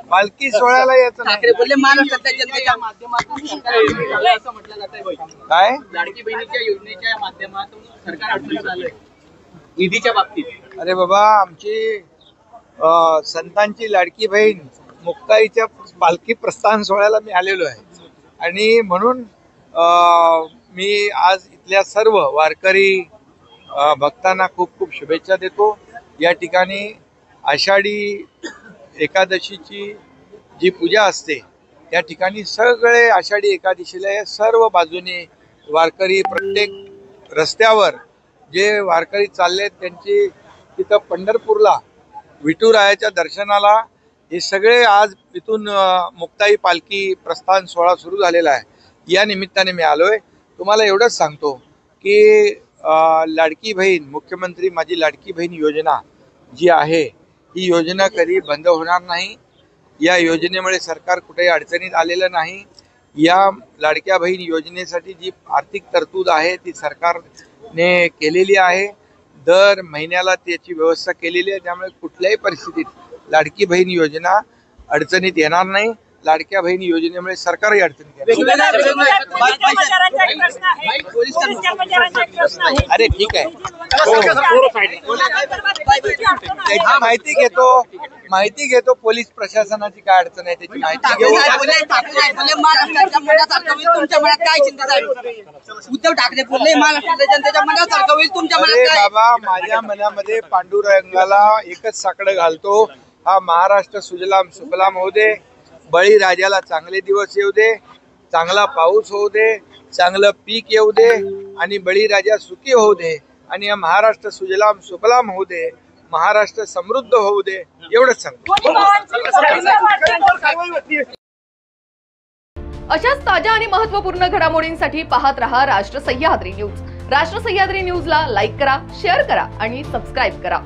पालखी सोहळ्याला यायचं नाही. ठाकरे बोलले महाराष्ट्राच्या जनतेच्या माध्यमातून सरकार असं म्हटलं जातंय. काय लाडकी बहिणीच्या योजनेच्या माध्यमातून सरकार अडचणीत आलंय निधीच्या बाबतीत. अरे बाबा, आमची संतांची लाडकी बहीण मुक्ताईच्या पालखी प्रस्थान सोहळ्याला मी आलेलो आहे आणि म्हणून मी आज इथल्या सर्व वारकरी भक्तांना खूप खूप शुभेच्छा देतो. या ठिकाणी आषाढी एकादशीची जी पूजा असते त्या ठिकाणी सगळे आषाढी एकादशीला या सर्व बाजूने वारकरी प्रत्येक रस्त्यावर जे वारकरी चालले त्यांची तिथं पंढरपूरला विठुरायाच्या दर्शनाला हे सगळे आज इथून मुक्ताई पालखी प्रस्थान सोहळा सुरू झालेला आहे. या निमित्ताने मी आलोय. तुम्हाला एवढंच सांगतो की लाडकी बहीण मुख्यमंत्री माझी लाडकी बहीण योजना जी आहे ही योजना कधी बंद होणार नाही. या योजनेमुळे सरकार कुठेही अडचणीत आलेलं नाही. या लाडक्या बहीण योजनेसाठी जी आर्थिक तरतूद आहे ती सरकारने केलेली आहे. दर महिन्याला त्याची व्यवस्था केलेली आहे. त्यामुळे कुठल्याही परिस्थितीत लाडकी बहीण योजना अडचणीत येणार नाही. लाडक्या बहीण योजनेमुळे सरकारही अडचणीत येणार. अरे ठीक आहे, त्याची माहिती घेतो पोलीस प्रशासनाची काय अडचण आहे त्याची माहिती घेऊ. उद्धव ठाकरे बोलले महाराष्ट्राच्या जनतेच्या मनासारखं होईल तुमच्या मनात. बाबा, माझ्या मनामध्ये पांडुरंगाला एकच साकडं घालतो. हा महाराष्ट्र सुजलाम सुफलाम होऊ दे. बळीराजाला चांगले दिवस येऊ दे. चांगला पाऊस होऊ दे. चांगलं पीक येऊ दे आणि बळीराजा सुखी होऊ दे आणि हा महाराष्ट्र सुजलाम सुफलाम होऊ दे. महाराष्ट्र समृद्ध होऊ दे एवढंच सांगतो. अशाच ताज्या आणि महत्त्वपूर्ण घडामोडींसाठी पाहत रहा राष्ट्र सह्याद्री न्यूज. राष्ट्र सह्याद्री न्यूजला लाईक करा, शेअर करा आणि सबस्क्राईब करा.